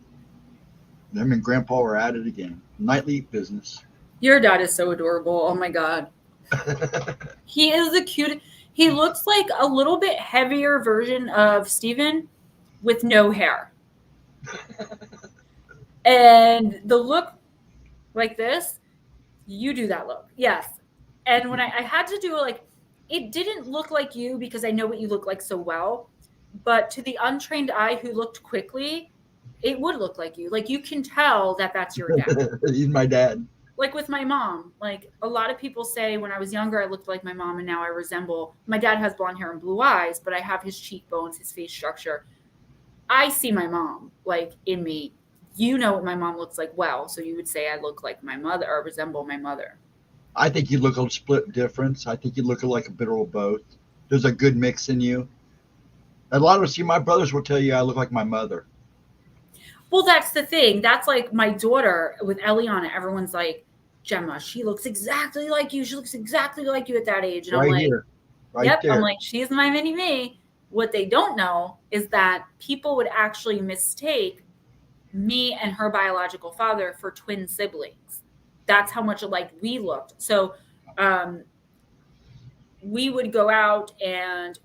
Them and Grandpa were at it again. Nightly business. Your dad is so adorable. Oh my God. He is the cutest. He looks like a little bit heavier version of Steven with no hair. And the look like this, you do that look. Yes. And when I had to do it, it didn't look like you, because I know what you look like so well. But to the untrained eye who looked quickly, it would look like you. You can tell that that's your dad. He's my dad. With my mom, a lot of people say when I was younger, I looked like my mom, and now I resemble. My dad has blonde hair and blue eyes, but I have his cheekbones, his face structure. I see my mom in me. You know what my mom looks like well, so you would say I look like my mother or resemble my mother. I think you look a split difference. I think you look like a bit of both. There's a good mix in you. A lot of my brothers will tell you I look like my mother. Well, that's the thing. That's my daughter with Eliana. Everyone's like, Gemma, she looks exactly like you. She looks exactly like you at that age. And right I'm like, here. Right yep. there. I'm like, she's my mini me. What they don't know is that people would actually mistake me and her biological father for twin siblings. That's how much alike we looked. So we would go out, and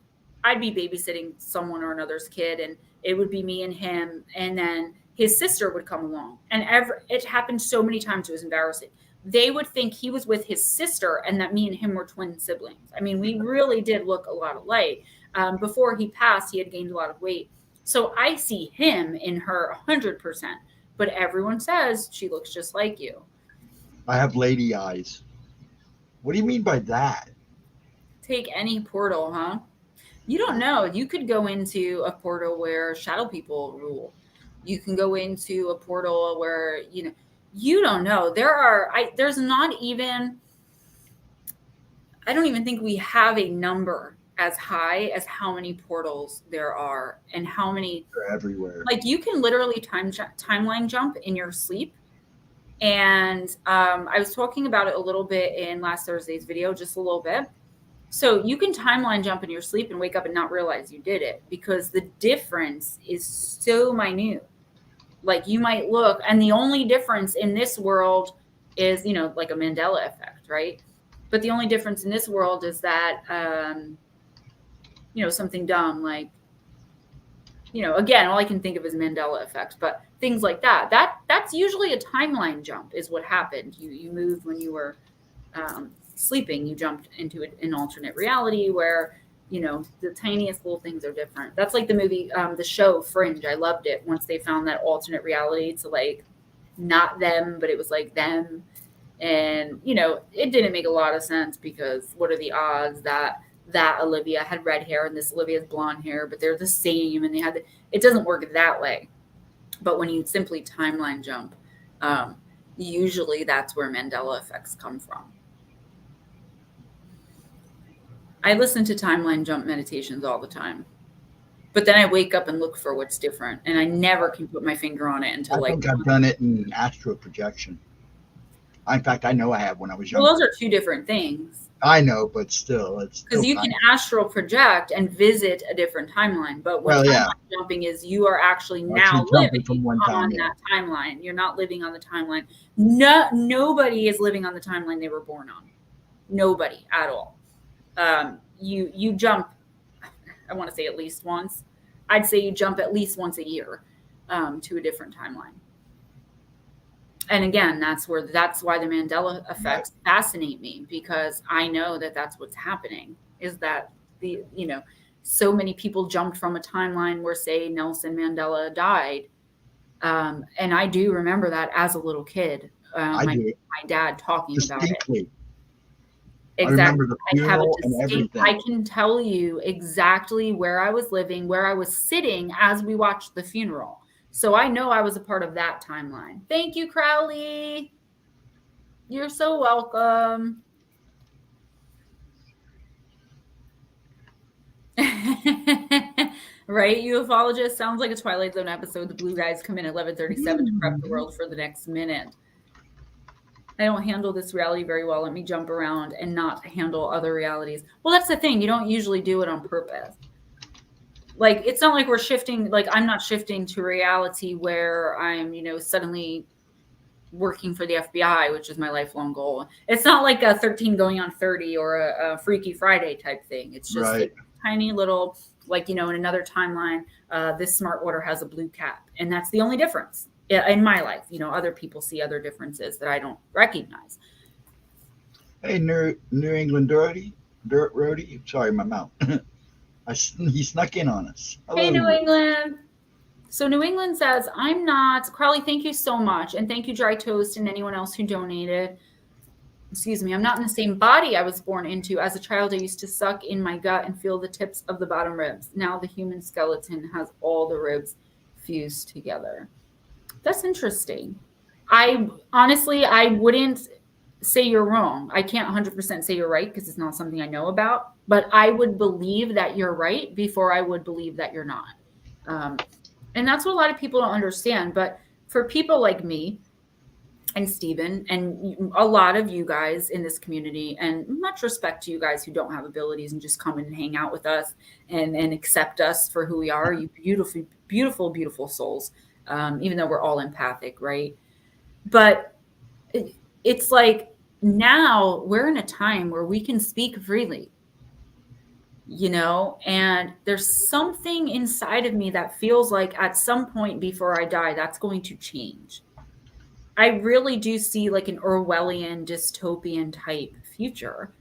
I'd be babysitting someone or another's kid, and it would be me and him. And then his sister would come along, and it happened so many times. It was embarrassing. They would think he was with his sister and that me and him were twin siblings. I mean, we really did look a lot alike. Before he passed, he had gained a lot of weight. So I see him in her 100%, but everyone says she looks just like you. I have lady eyes. What do you mean by that? Take any portal, huh? You don't know. You could go into a portal where shadow people rule. You can go into a portal where, you don't know. There's not even, I don't even think we have a number as high as how many portals there are and how many. They're everywhere. You can literally timeline jump in your sleep. And I was talking about it a little bit in last Thursday's video, just a little bit. So you can timeline jump in your sleep and wake up and not realize you did it, because the difference is so minute. You might look, and the only difference in this world is, like a Mandela effect, right? But the only difference in this world is that, something dumb, again, all I can think of is Mandela effect, but things like that's usually a timeline jump is what happened. You moved when you were sleeping, you jumped into an alternate reality where, the tiniest little things are different. That's like the movie, the show Fringe. I loved it once they found that alternate reality to not them, but it was like them. And, it didn't make a lot of sense, because what are the odds that Olivia had red hair and this Olivia has blonde hair, but they're the same, and it doesn't work that way. But when you simply timeline jump, usually that's where Mandela effects come from. I listen to timeline jump meditations all the time, but then I wake up and look for what's different, and I never can put my finger on it until I think I've done it in astral projection. In fact, I know I have when I was Well, younger. those are two different things. I know, but still, it's Because still you kind can astral project and visit a different timeline. But what Well, yeah. timeline jumping is, you are actually now Actually jumping living from one on time, yeah. that timeline. You're not living on the timeline. No, nobody is living on the timeline they were born on. Nobody at all. You jump, I want to say at least once. I'd say you jump at least once a year to a different timeline. And again, that's why the Mandela effects fascinate me, because I know that that's what's happening, is that so many people jumped from a timeline where, say, Nelson Mandela died. And I do remember that as a little kid. My dad talking about it. Distinctly. Exactly. I remember the funeral and everything. I can tell you exactly where I was living, where I was sitting as we watched the funeral. So I know I was a part of that timeline. Thank you, Crowley. You're so welcome. Right? Ufologist sounds like a Twilight Zone episode. The blue guys come in at 11:37 to prep the world for the next minute. I don't handle this reality very well. Let me jump around and not handle other realities. Well, that's the thing. You don't usually do it on purpose. Like, it's not like we're shifting. Like, I'm not shifting to reality where I'm, suddenly working for the FBI, which is my lifelong goal. It's not like a 13 going on 30 or a Freaky Friday type thing. It's just a tiny little, like, in another timeline, this smart water has a blue cap. And that's the only difference in my life. Other people see other differences that I don't recognize. Hey, New England Dirt Roadie. Sorry, my mouth. He snuck in on us. Hello. Hey, New England. So New England says, I'm not. Crowley, thank you so much. And thank you, Dry Toast, and anyone else who donated. Excuse me. I'm not in the same body I was born into. As a child, I used to suck in my gut and feel the tips of the bottom ribs. Now the human skeleton has all the ribs fused together. That's interesting. I wouldn't say you're wrong. I can't 100% say you're right, because it's not something I know about. But I would believe that you're right before I would believe that you're not. And that's what a lot of people don't understand. But for people like me and Steven and a lot of you guys in this community, and much respect to you guys who don't have abilities and just come in and hang out with us and accept us for who we are, you beautiful, beautiful, beautiful souls, even though we're all empathic, right? But it's like, now we're in a time where we can speak freely. And there's something inside of me that feels like at some point before I die, that's going to change. I really do see like an Orwellian dystopian type future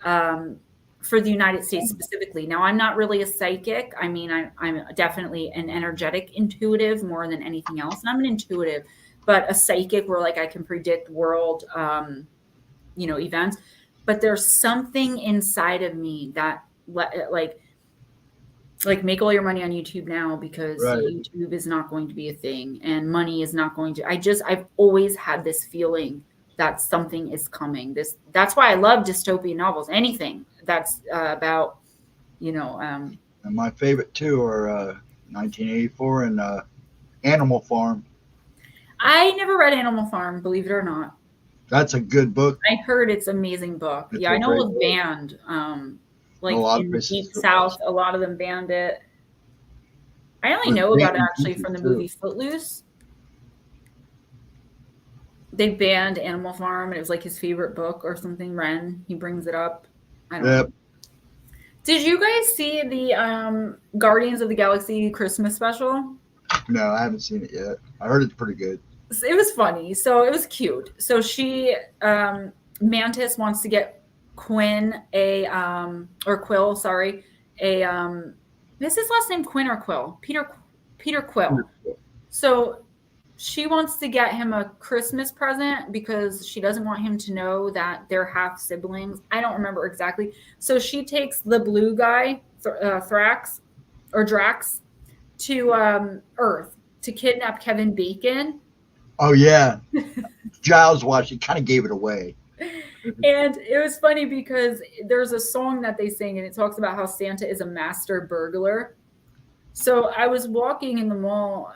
for the United States specifically. Now, I'm not really a psychic. I mean, I'm definitely an energetic intuitive more than anything else. And I'm an intuitive, but a psychic where like I can predict world, events. But there's something inside of me that like make all your money on YouTube now, because YouTube is not going to be a thing and money is not going to. I've always had this feeling that something is coming. That's why I love dystopian novels. Anything that's about, And my favorite two are 1984 and Animal Farm. I never read Animal Farm, believe it or not. That's a good book. I heard it's an amazing book. I know it was banned. Like in the Deep South, a lot of them banned it. I only know about it actually from the movie Footloose. They banned Animal Farm, and it was like his favorite book or something. Ren, he brings it up. I don't know. Did you guys see the Guardians of the Galaxy Christmas special? No, I haven't seen it yet. I heard it's pretty good. It was funny. So it was cute. So Mantis wants to get Quill, is his last name Quinn or Quill? Peter Quill. So she wants to get him a Christmas present because she doesn't want him to know that they're half siblings. I don't remember exactly. So she takes the blue guy, Drax, to Earth to kidnap Kevin Bacon. Oh, yeah. Giles watched it, kind of gave it away. And it was funny because there's a song that they sing and it talks about how Santa is a master burglar. So I was walking in the mall,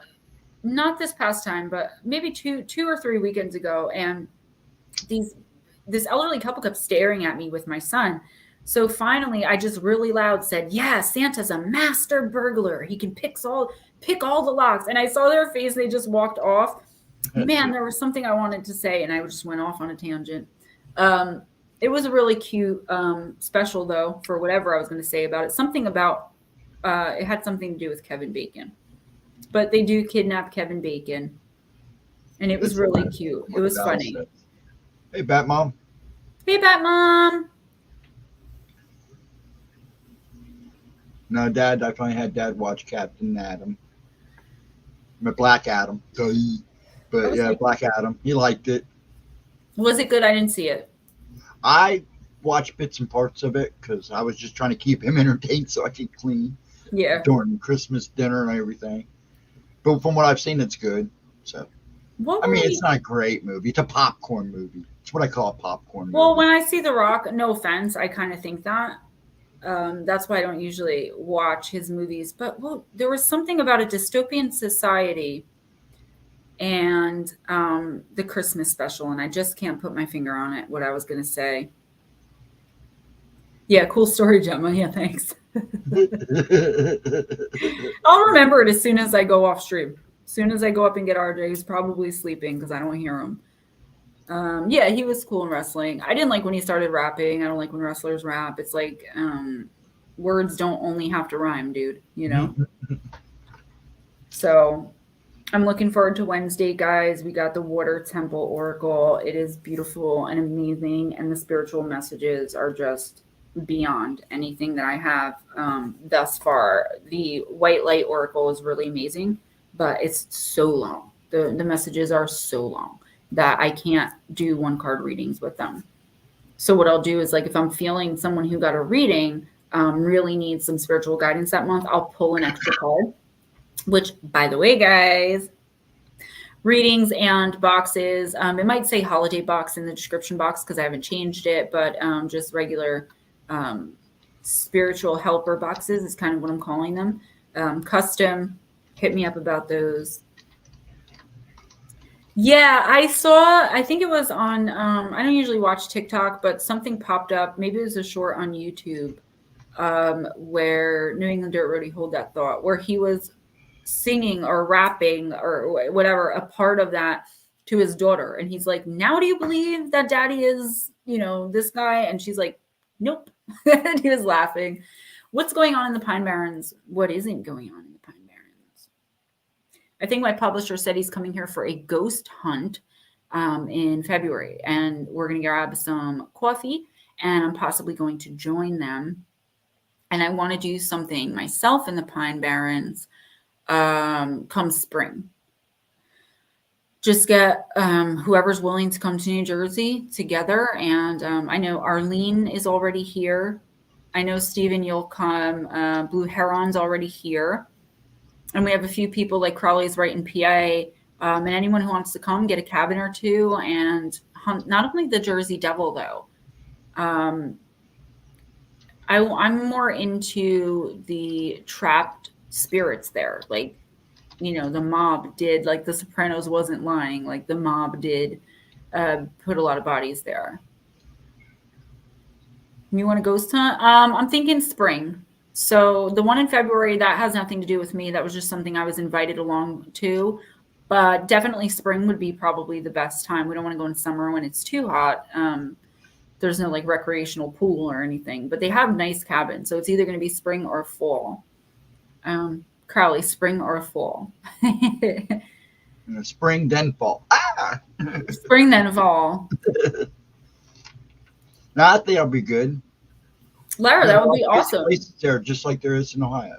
not this past time, but maybe two or three weekends ago, and this elderly couple kept staring at me with my son. So finally, I just really loud said, "Yeah, Santa's a master burglar. He can pick all the locks." And I saw their face; they just walked off. Man, there was something I wanted to say, and I just went off on a tangent. It was a really cute special, though, for whatever I was going to say about it. Something about it had something to do with Kevin Bacon, but they do kidnap Kevin Bacon, and it was really cute. It was funny. Hey, Bat Mom. Hey, Bat Mom. No, Dad. I finally had Dad watch Captain Adam. Black Adam. But yeah, Black Adam. He liked it. Was it good? I didn't see it. I watched bits and parts of it because I was just trying to keep him entertained so I could clean. Yeah. During Christmas dinner and everything. But from what I've seen, it's good. So, it's not a great movie. It's a popcorn movie. It's what I call a popcorn movie. Well, when I see The Rock, no offense, I kind of think that. That's why I don't usually watch his movies. But there was something about a dystopian society and the Christmas special, and I just can't put my finger on it, what I was going to say. Yeah, cool story, Gemma. Yeah, thanks. I'll remember it as soon as I go off stream. As soon as I go up and get RJ, he's probably sleeping because I don't hear him. Yeah, he was cool in wrestling. I didn't like when he started rapping. I don't like when wrestlers rap. It's like words don't only have to rhyme, dude, you know? So I'm looking forward to Wednesday, guys. We got the Water Temple Oracle. It is beautiful and amazing, and the spiritual messages are just beyond anything that I have thus far. The White Light Oracle is really amazing, but it's so long. The messages are so long that I can't do one card readings with them. So what I'll do is, like, if I'm feeling someone who got a reading really needs some spiritual guidance that month, I'll pull an extra card, which, by the way, guys, readings and boxes, it might say holiday box in the description box because I haven't changed it, but just regular spiritual helper boxes is kind of what I'm calling them. Custom, hit me up about those. Yeah, I think it was on, I don't usually watch TikTok, but something popped up. Maybe it was a short on YouTube where New England Dirt Roadie, hold that thought, where he was singing or rapping or whatever, a part of that to his daughter. And he's like, "Now do you believe that daddy is, this guy?" And she's like, "Nope." And he was laughing. What's going on in the Pine Barrens? What isn't going on in the Pine Barrens? I think my publisher said he's coming here for a ghost hunt in February, and we're going to grab some coffee, and I'm possibly going to join them. And I want to do something myself in the Pine Barrens come spring. Just get whoever's willing to come to New Jersey together. And I know Arlene is already here. I know, Steven, you'll come. Blue Heron's already here. And we have a few people, like Crowley's right in PA. And anyone who wants to come, get a cabin or two and hunt, not only the Jersey Devil, though. I'm more into the trapped spirits there. Like, the mob did, like The Sopranos wasn't lying. Like, the mob did put a lot of bodies there. You want to ghost hunt? I'm thinking spring. So the one in February, that has nothing to do with me. That was just something I was invited along to. But definitely spring would be probably the best time. We don't want to go in summer when it's too hot. There's no, like, recreational pool or anything. But they have nice cabins. So it's either going to be spring or fall. Crowley, spring or fall? Spring, then fall. Spring, then fall. No, I think that'll be good. Lara, that would be awesome. Places there, just like there is in Ohio.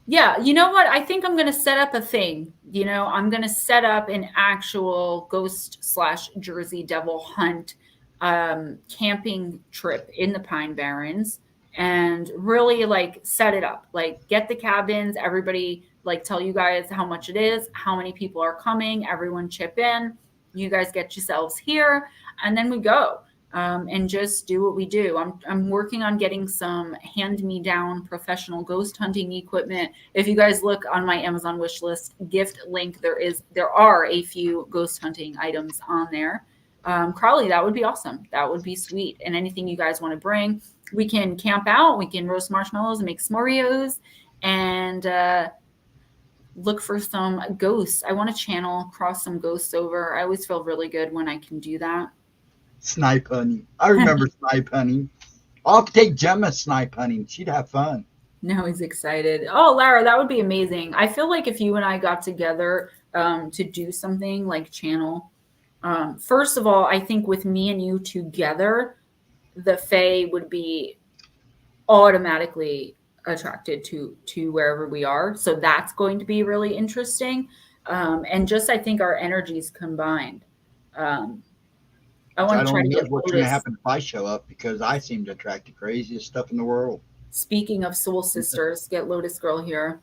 Yeah, you know what? I think I'm going to set up a thing. I'm going to set up an actual ghost/Jersey Devil hunt camping trip in the Pine Barrens. And really, like, set it up, like, get the cabins, everybody, like, tell you guys how much it is, how many people are coming, everyone chip in, you guys get yourselves here, and then we go and just do what we do. I'm working on getting some hand-me-down professional ghost hunting equipment. If you guys look on my Amazon wish list gift link, there are a few ghost hunting items on there. Crowley, that would be awesome. That would be sweet. And anything you guys want to bring, we can camp out. We can roast marshmallows and make s'moreos and look for some ghosts. I want to channel, cross some ghosts over. I always feel really good when I can do that. Snipe hunting. I remember snipe hunting. I'll have to take Gemma snipe hunting. She'd have fun. Now he's excited. Oh, Lara, that would be amazing. I feel like if you and I got together to do something like channel, first of all, I think with me and you together, the Fae would be automatically attracted to wherever we are. So that's going to be really interesting. And just, I think our energies combined. I want to try to get what's going to happen if I show up, because I seem to attract the craziest stuff in the world. Speaking of soul sisters, get Lotus Girl here.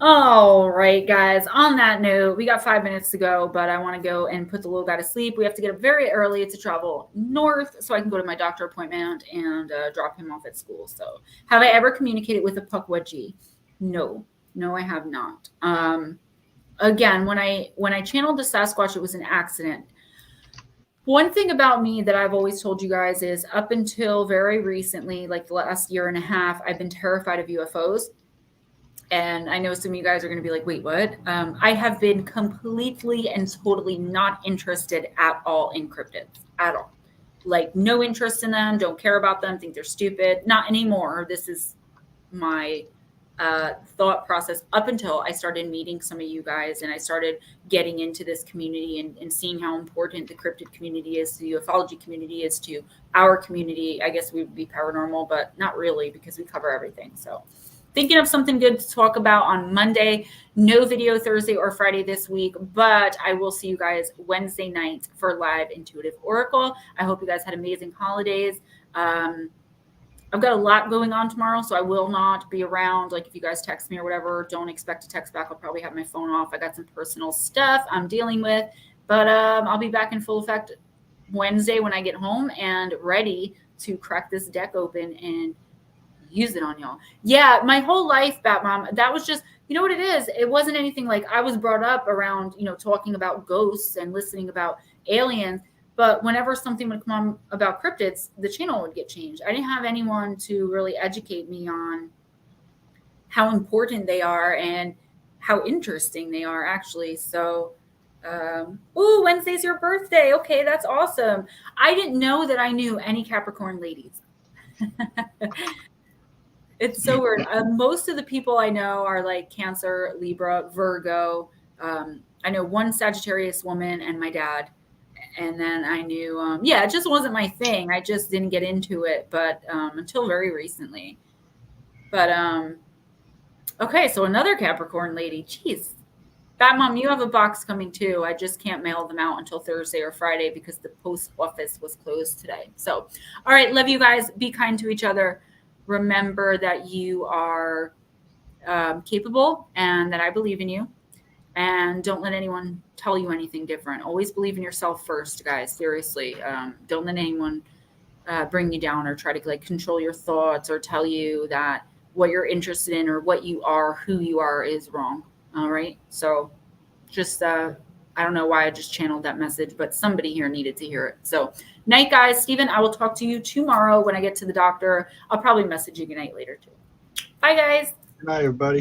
All right, guys. On that note, we got 5 minutes to go, but I want to go and put the little guy to sleep. We have to get up very early to travel north so I can go to my doctor appointment and drop him off at school. So have I ever communicated with a Pukwudgie? No, I have not. Again, when I channeled the Sasquatch, it was an accident. One thing about me that I've always told you guys is up until very recently, like the last year and a half, I've been terrified of UFOs. And I know some of you guys are going to be like, wait, what? I have been completely and totally not interested at all in cryptids, at all. Like, no interest in them, don't care about them, think they're stupid. Not anymore. This is my thought process up until I started meeting some of you guys and I started getting into this community and seeing how important the cryptid community is, the ufology community is to our community. I guess we would be paranormal, but not really, because we cover everything. So thinking of something good to talk about on Monday. No video Thursday or Friday this week, but I will see you guys Wednesday night for live Intuitive Oracle. I hope you guys had amazing holidays. I've got a lot going on tomorrow, so I will not be around. Like, if you guys text me or whatever, don't expect to text back. I'll probably have my phone off. I got some personal stuff I'm dealing with, but I'll be back in full effect Wednesday when I get home and ready to crack this deck open and use it on y'all. Yeah, my whole life, Bat Mom, that was just, you know what it is? It wasn't anything like I was brought up around, talking about ghosts and listening about aliens. But whenever something would come on about cryptids, the channel would get changed. I didn't have anyone to really educate me on how important they are and how interesting they are, actually. So, Wednesday's your birthday. Okay, that's awesome. I didn't know that I knew any Capricorn ladies. It's so weird. Most of the people I know are like Cancer, Libra, Virgo. I know one Sagittarius woman and my dad. And then I knew, it just wasn't my thing. I just didn't get into it, but until very recently. But okay, so another Capricorn lady. Jeez. Bat Mom, you have a box coming too. I just can't mail them out until Thursday or Friday because the post office was closed today. So, all right, love you guys. Be kind to each other. Remember that you are capable and that I believe in you. And don't let anyone tell you anything different. Always believe in yourself first, guys. Seriously. Don't let anyone bring you down or try to control your thoughts or tell you that what you're interested in or what you are, who you are, is wrong. All right. So just, I don't know why I just channeled that message, but somebody here needed to hear it. So night, guys. Steven, I will talk to you tomorrow when I get to the doctor. I'll probably message you good night later too. Bye, guys. Good night, everybody.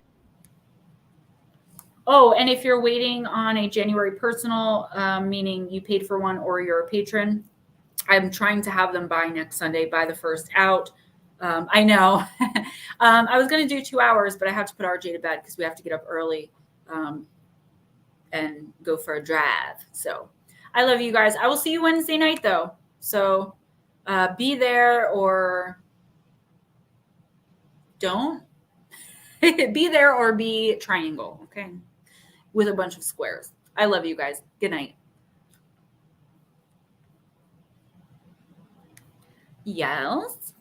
Oh, and if you're waiting on a January personal, meaning you paid for one or you're a patron, I'm trying to have them by next Sunday, by the first out. I know. I was going to do 2 hours, but I have to put RJ to bed because we have to get up early and go for a drive. So I love you guys. I will see you Wednesday night, though. So be there or don't. Be there or be triangle, okay? With a bunch of squares. I love you guys. Good night. Yes.